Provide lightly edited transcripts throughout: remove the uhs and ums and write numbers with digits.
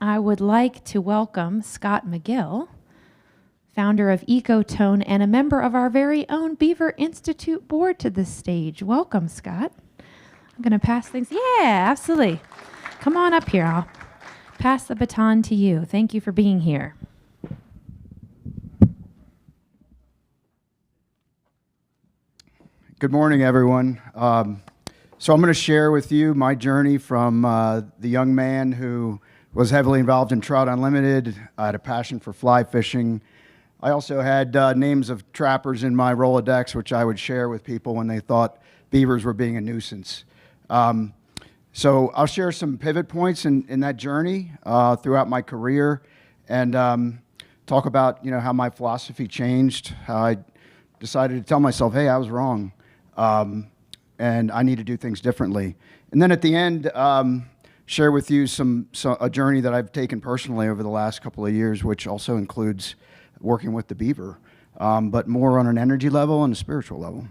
I would like to welcome Scott McGill, founder of Ecotone and a member of our very own Beaver Institute board, to the stage. Welcome, Scott. I'm going to pass things. Yeah, absolutely. Come on up here. I'll pass the baton to you. Thank you for being here. Good morning, everyone. So I'm going to share with you my journey from the young man who was heavily involved in Trout Unlimited. I had a passion for fly fishing. I also had names of trappers in my Rolodex, which I would share with people when they thought beavers were being a nuisance. So I'll share some pivot points in that journey throughout my career, and talk about how my philosophy changed, how I decided to tell myself, hey, I was wrong. And I need to do things differently. And then at the end, share with you a journey that I've taken personally over the last couple of years, which also includes working with the beaver, but more on an energy level and a spiritual level.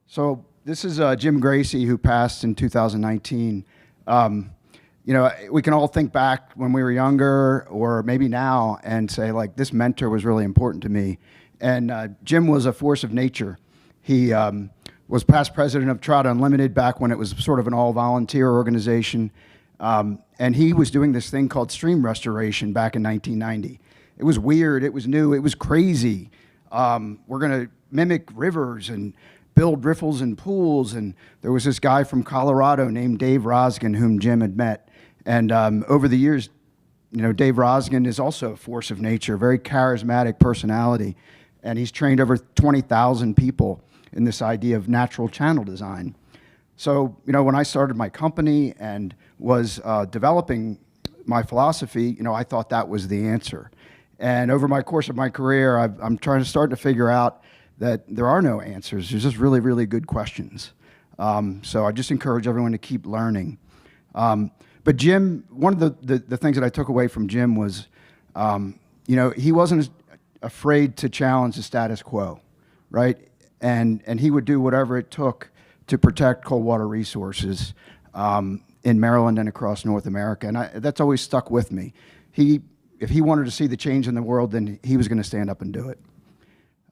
So this is Jim Gracie, who passed in 2019. We can all think back when we were younger, or maybe now, and say, like, this mentor was really important to me. And Jim was a force of nature. He was past president of Trout Unlimited back when it was sort of an all-volunteer organization. And he was doing this thing called stream restoration back in 1990. It was weird, it was new, it was crazy. We're going to mimic rivers and build riffles and pools. And there was this guy from Colorado named Dave Rosgen, whom Jim had met. And over the years, Dave Rosgen is also a force of nature, very charismatic personality. And he's trained over 20,000 people in this idea of natural channel design. So, when I started my company and was developing my philosophy, I thought that was the answer. And over my course of my career, I'm starting to figure out that there are no answers. There's just really, really good questions. So I just encourage everyone to keep learning. But Jim, one of the things that I took away from Jim was, he wasn't afraid to challenge the status quo, right? And he would do whatever it took to protect cold water resources in Maryland and across North America. And that's always stuck with me. If he wanted to see the change in the world, then he was going to stand up and do it.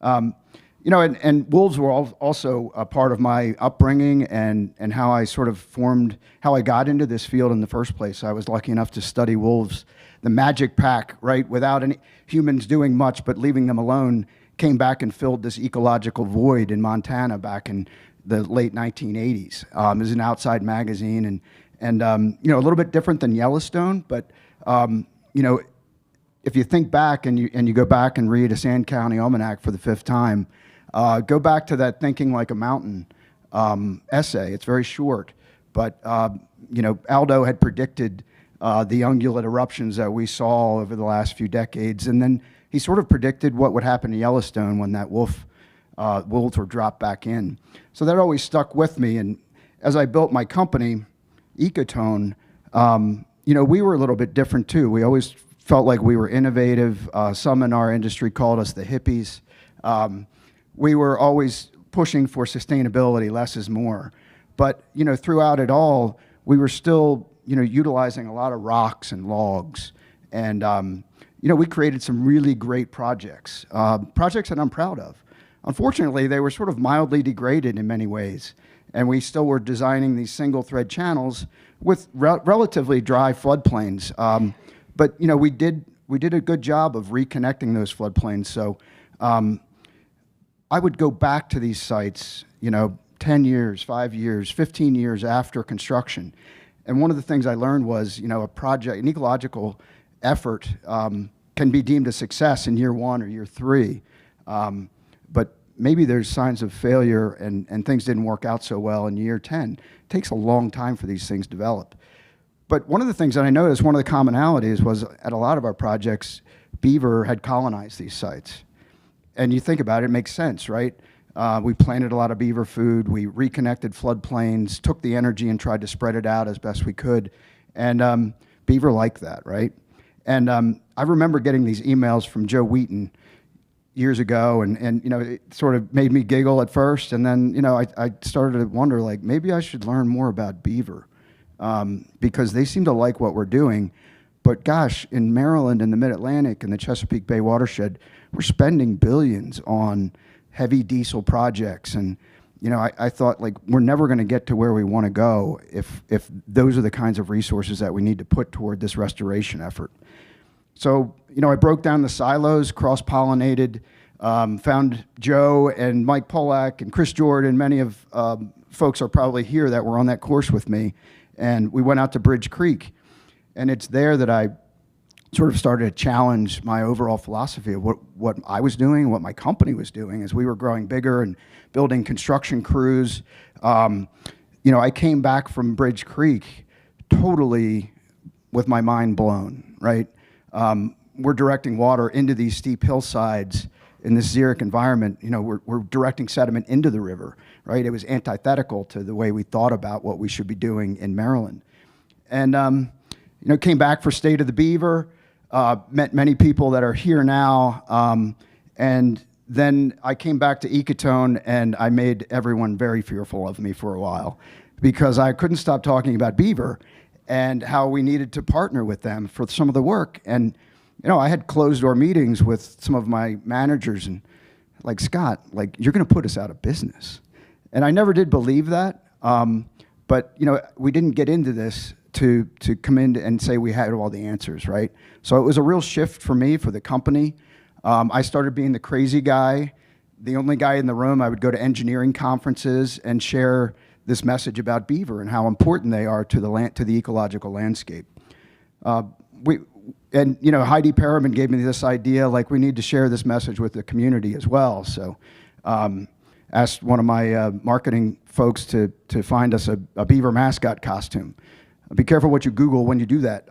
And wolves were also a part of my upbringing and how I sort of formed, how I got into this field in the first place. I was lucky enough to study wolves, the magic pack, right, without any humans doing much but leaving them alone, came back and filled this ecological void in Montana back in the late 1980s. It was an outside magazine and a little bit different than Yellowstone, but if you think back and you go back and read a Sand County Almanac for the 5th time, go back to that Thinking Like a Mountain essay. It's very short, but Aldo had predicted the ungulate eruptions that we saw over the last few decades, and then he sort of predicted what would happen to Yellowstone when that wolves were dropped back in. So that always stuck with me, and as I built my company, Ecotone, we were a little bit different too. We always felt like we were innovative. Some in our industry called us the hippies. We were always pushing for sustainability, less is more. But throughout it all, we were still utilizing a lot of rocks and logs, and we created some really great projects that I'm proud of. Unfortunately, they were sort of mildly degraded in many ways, and we still were designing these single thread channels with relatively dry floodplains. But we did a good job of reconnecting those floodplains. So I would go back to these sites, 10 years, 5 years, 15 years after construction. And one of the things I learned was, a project, an ecological effort can be deemed a success in year 1 or year 3. But maybe there's signs of failure and things didn't work out so well in year 10. It takes a long time for these things to develop. But one of the things that I noticed, one of the commonalities was at a lot of our projects, beaver had colonized these sites. And you think about it, it makes sense, right? We planted a lot of beaver food, we reconnected floodplains, took the energy and tried to spread it out as best we could. And beaver liked that, right? And I remember getting these emails from Joe Wheaton years ago, and it sort of made me giggle at first, and then I started to wonder, like, maybe I should learn more about beaver, because they seem to like what we're doing, But gosh, in Maryland and the Mid-Atlantic and the Chesapeake Bay watershed, we're spending billions on heavy diesel projects. And, I thought, like, we're never going to get to where we want to go if those are the kinds of resources that we need to put toward this restoration effort. So, I broke down the silos, cross-pollinated, found Joe and Mike Polak and Chris Jordan. Many of folks are probably here that were on that course with me. And we went out to Bridge Creek. And it's there that I sort of started to challenge my overall philosophy of what I was doing, what my company was doing as we were growing bigger and building construction crews. I came back from Bridge Creek totally with my mind blown, right? We're directing water into these steep hillsides in this xeric environment. We're directing sediment into the river, right? It was antithetical to the way we thought about what we should be doing in Maryland. And, came back for State of the Beaver, met many people that are here now, and then I came back to Ecotone, and I made everyone very fearful of me for a while because I couldn't stop talking about Beaver and how we needed to partner with them for some of the work. And, I had closed-door meetings with some of my managers and, like, Scott, like, you're going to put us out of business. And I never did believe that, but, we didn't get into this to come in and say we had all the answers, right? So it was a real shift for me, for the company. I started being the crazy guy, the only guy in the room. I would go to engineering conferences and share this message about Beaver and how important they are to the ecological landscape. Heidi Perriman gave me this idea, like, we need to share this message with the community as well. So asked one of my marketing folks to find us a Beaver mascot costume. Be careful what you Google when you do that.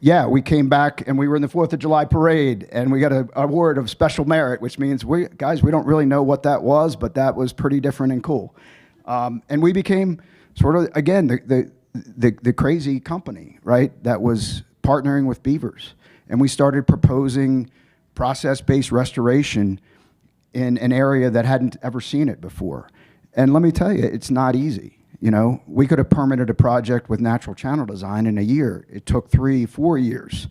Yeah, we came back and we were in the 4th of July parade and we got an award of special merit, which means we don't really know what that was, but that was pretty different and cool. And we became sort of, again, the crazy company, right, that was partnering with beavers. And we started proposing process-based restoration in an area that hadn't ever seen it before. And let me tell you, it's not easy. We could have permitted a project with natural channel design in a year. It took 3-4 years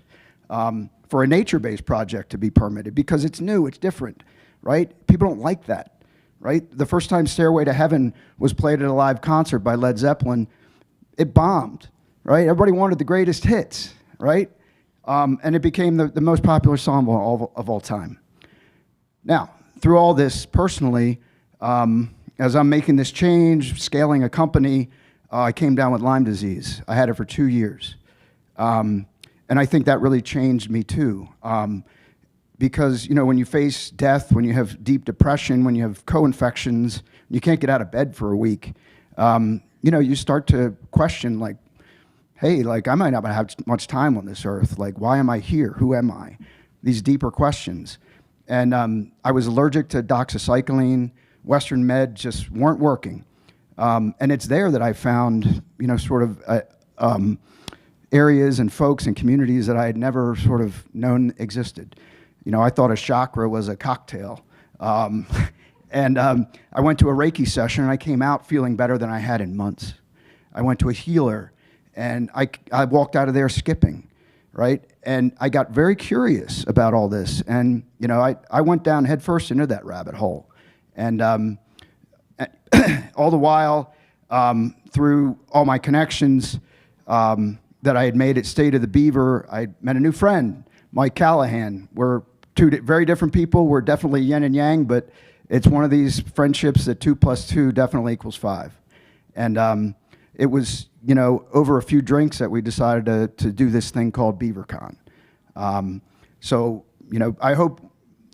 for a nature-based project to be permitted because it's new, it's different, right? People don't like that, right? The first time Stairway to Heaven was played at a live concert by Led Zeppelin, it bombed, right? Everybody wanted the greatest hits, right? And it became the most popular song of all time. Now, through all this personally, as I'm making this change, scaling a company, I came down with Lyme disease. I had it for 2 years. And I think that really changed me too. Because, when you face death, when you have deep depression, when you have co-infections, you can't get out of bed for a week, you start to question, like, hey, like, I might not have much time on this earth. Like, why am I here? Who am I? These deeper questions. And I was allergic to doxycycline. Western med just weren't working. And it's there that I found, sort of areas and folks and communities that I had never sort of known existed. I thought a chakra was a cocktail. And I went to a Reiki session and I came out feeling better than I had in months. I went to a healer and I walked out of there skipping, right? And I got very curious about all this. And, I went down headfirst into that rabbit hole. And all the while, through all my connections that I had made at State of the Beaver, I met a new friend, Mike Callahan. We're two very different people. We're definitely yin and yang, but it's one of these friendships that 2 + 2 definitely equals 5. And it was, over a few drinks that we decided to do this thing called BeaverCon. So, I hope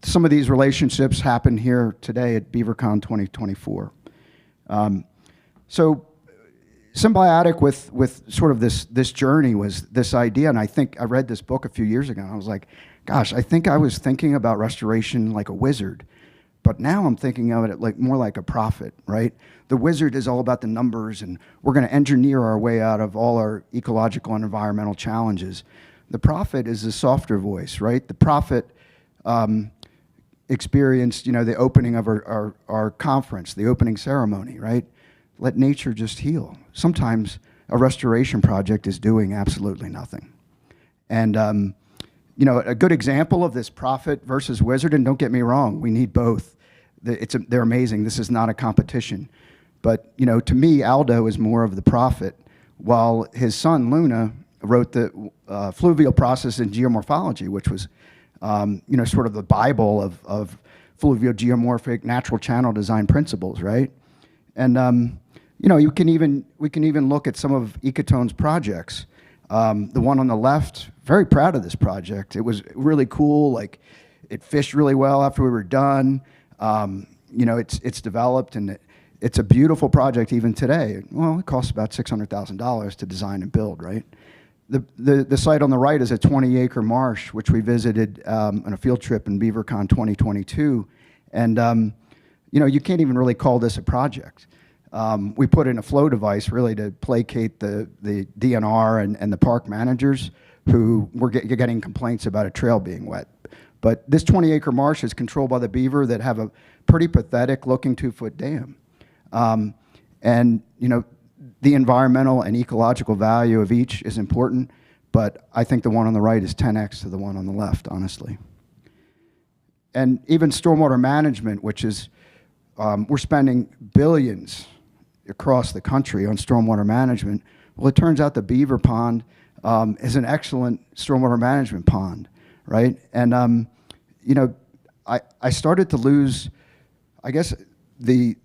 some of these relationships happen here today at BeaverCon 2024. So symbiotic with sort of this journey was this idea, and I think I read this book a few years ago, and I was like, gosh, I think I was thinking about restoration like a wizard, but now I'm thinking of it like more like a prophet, right? The wizard is all about the numbers, and we're going to engineer our way out of all our ecological and environmental challenges. The prophet is the softer voice, right? The prophet experienced, the opening of our conference, the opening ceremony, right? Let nature just heal. Sometimes a restoration project is doing absolutely nothing. And a good example of this prophet versus wizard, and don't get me wrong, we need both. They're amazing. This is not a competition. But, to me, Aldo is more of the prophet, while his son, Luna, wrote the fluvial process in geomorphology, which was, sort of the Bible of fluvial geomorphic natural channel design principles, right? And, we can even look at some of Ecotone's projects. The one on the left, very proud of this project. It was really cool. Like, it fished really well after we were done. It's developed, and it's a beautiful project even today. Well, it costs about $600,000 to design and build, right? The site on the right is a 20-acre marsh, which we visited on a field trip in BeaverCon 2022. And, you can't even really call this a project. We put in a flow device really to placate the DNR and the park managers who were getting complaints about a trail being wet. But this 20-acre marsh is controlled by the beaver that have a pretty pathetic looking 2-foot dam. And, the environmental and ecological value of each is important, but I think the one on the right is 10x to the one on the left, honestly. And even stormwater management, which is, we're spending billions across the country on stormwater management. Well, it turns out the Beaver Pond is an excellent stormwater management pond, right? And, I started to lose, I guess, the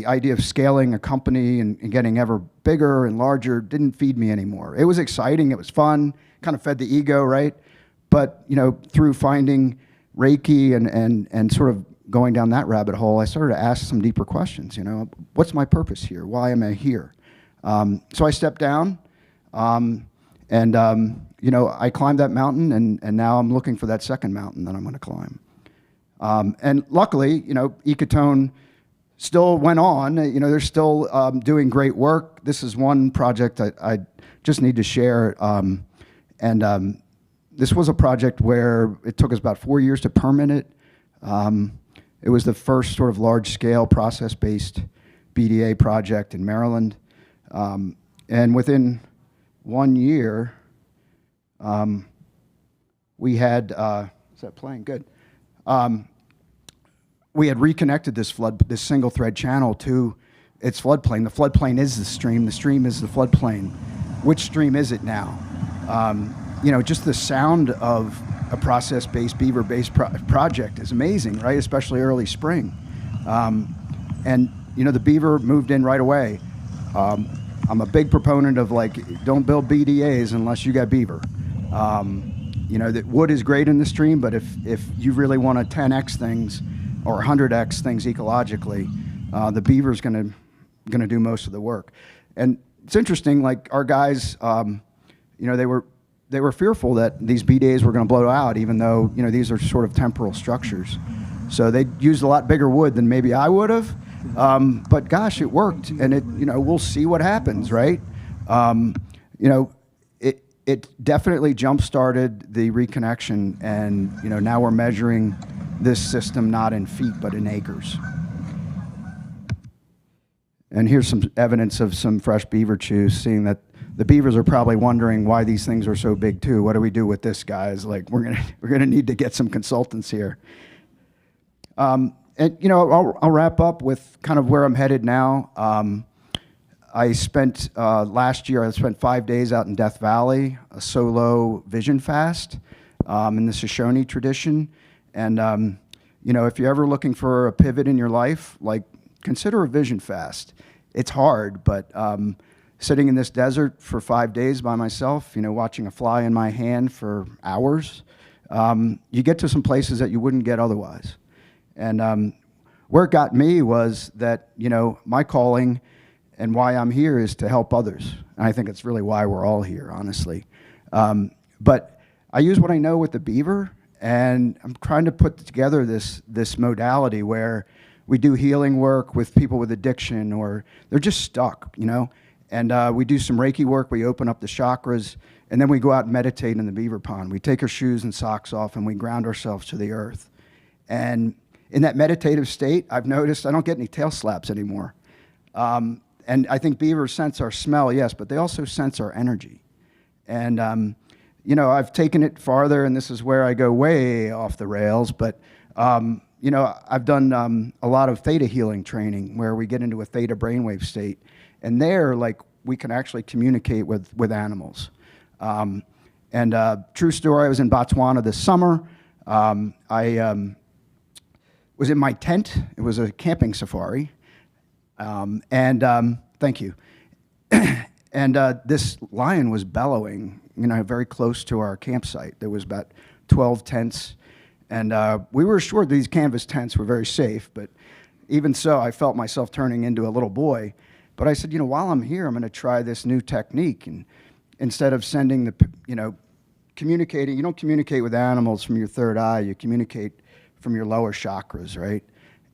idea of scaling a company and getting ever bigger and larger didn't feed me anymore. It was exciting, it was fun, kind of fed the ego, right? But, through finding Reiki and sort of going down that rabbit hole, I started to ask some deeper questions, what's my purpose here? Why am I here? So I stepped down, and I climbed that mountain, and now I'm looking for that second mountain that I'm going to climb. And luckily, Ecotone still went on. They're still doing great work. This is one project I just need to share. This was a project where it took us about 4 years to permit it. It was the first sort of large-scale process-based BDA project in Maryland. And within 1 year, we had, is that playing? Good. We had reconnected this single thread channel to its floodplain. The floodplain is the stream is the floodplain. Which stream is it now? Just the sound of a process-based, beaver-based project is amazing, right? Especially early spring. And the beaver moved in right away. I'm a big proponent of don't build BDAs unless you got beaver. That wood is great in the stream, but if you really want to 10x things or 100x things ecologically, the beaver's going to do most of the work. And it's interesting, our guys, they were fearful that these BDAs were going to blow out, even though these are sort of temporal structures. So they used a lot bigger wood than maybe I would have. But gosh, it worked, and we'll see what happens, right? It definitely jump-started the reconnection, and now we're measuring this system not in feet but in acres. And here's some evidence of some fresh beaver chews, seeing that the beavers are probably wondering why these things are so big too. What do we do with this, guys? We're gonna need to get some consultants here. And I'll wrap up with kind of where I'm headed now. I spent last year, I spent 5 days out in Death Valley, a solo vision fast in the Shoshone tradition. And if you're ever looking for a pivot in your life, consider a vision fast. It's hard, but sitting in this desert for 5 days by myself, watching a fly in my hand for hours, you get to some places that you wouldn't get otherwise. And where it got me was that, my calling and why I'm here is to help others. And I think it's really why we're all here, honestly. But I use what I know with the beaver, and I'm trying to put together this modality where we do healing work with people with addiction, or they're just stuck, And we do some Reiki work. We open up the chakras, and then we go out and meditate in the beaver pond. We take our shoes and socks off, and we ground ourselves to the earth. And in that meditative state, I've noticed I don't get any tail slaps anymore. And I think beavers sense our smell, yes, but they also sense our energy. And, I've taken it farther, and this is where I go way off the rails, but, I've done a lot of theta healing training where we get into a theta brainwave state. And there, like, we can actually communicate with animals. True story, I was in Botswana this summer. I was in my tent. It was a camping safari. Thank you. This lion was bellowing, very close to our campsite. There was about 12 tents. And we were assured these canvas tents were very safe, but even so, I felt myself turning into a little boy. But I said, while I'm here, I'm going to try this new technique. And instead of sending communicating, you don't communicate with animals from your third eye, you communicate from your lower chakras, right?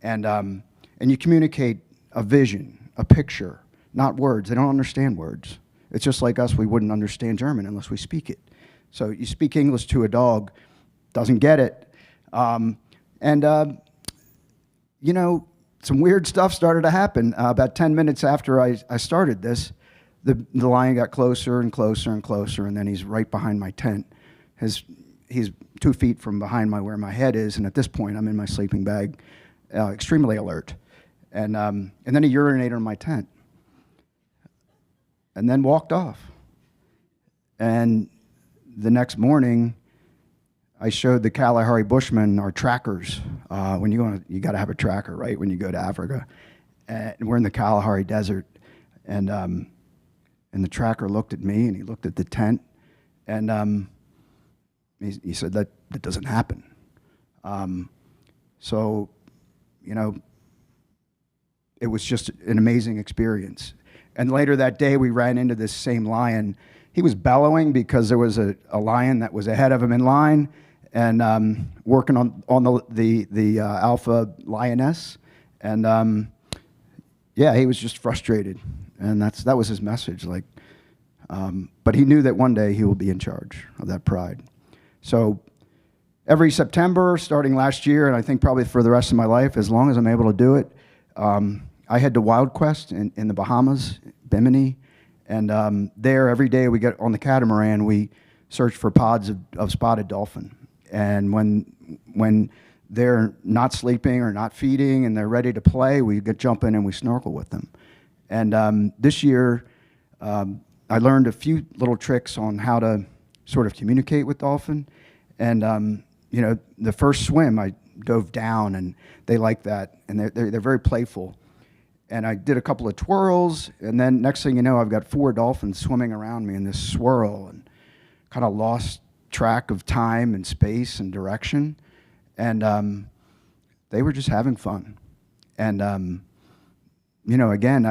And you communicate a vision, a picture, not words. They don't understand words. It's just like us, we wouldn't understand German unless we speak it. So you speak English to a dog, doesn't get it. Some weird stuff started to happen. About 10 minutes after I started this, the lion got closer and closer and closer, and then he's right behind my tent. He's 2 feet from behind where my head is, and at this point, I'm in my sleeping bag, extremely alert. And then he urinated on my tent, and then walked off. And the next morning, I showed the Kalahari Bushmen our trackers. You got to have a tracker, right, when you go to Africa. And we're in the Kalahari Desert, and the tracker looked at me, and he looked at the tent, and he said that doesn't happen. It was just an amazing experience. And later that day, we ran into this same lion. He was bellowing because there was a lion that was ahead of him in line, and working on the alpha lioness. And he was just frustrated, and that was his message. But he knew that one day he will be in charge of that pride. So every September, starting last year, and I think probably for the rest of my life, as long as I'm able to do it, I head to Wild Quest in the Bahamas, Bimini, and there every day we get on the catamaran, we search for pods of spotted dolphin. And when they're not sleeping or not feeding and they're ready to play, we jump in and we snorkel with them. And this year, I learned a few little tricks on how to sort of communicate with dolphin. And the first swim, I dove down, and they like that, and they're very playful. And I did a couple of twirls, and then next thing you know, I've got 4 dolphins swimming around me in this swirl, and kind of lost track of time and space and direction. And they were just having fun. And again,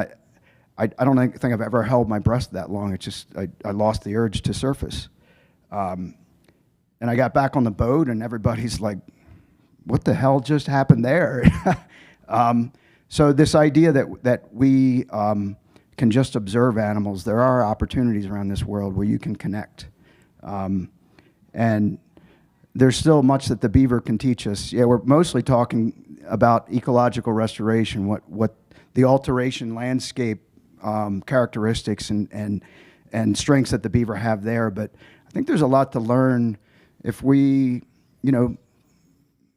I don't think I've ever held my breath that long. It's just I lost the urge to surface. And I got back on the boat, and everybody's like, what the hell just happened there? So this idea that we can just observe animals, there are opportunities around this world where you can connect. And there's still much that the beaver can teach us. Yeah, we're mostly talking about ecological restoration, what the alteration landscape characteristics and strengths that the beaver have there. But I think there's a lot to learn if we,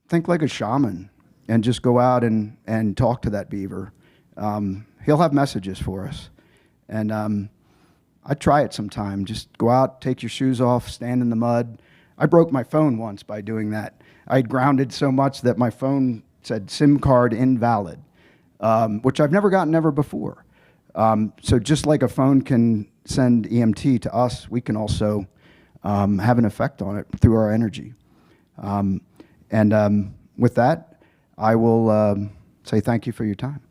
think like a shaman and just go out and talk to that beaver. He'll have messages for us. And I try it sometime. Just go out, take your shoes off, stand in the mud. I broke my phone once by doing that. I'd grounded so much that my phone said SIM card invalid, which I've never gotten ever before. So just like a phone can send EMT to us, we can also have an effect on it through our energy. With that, I will say thank you for your time.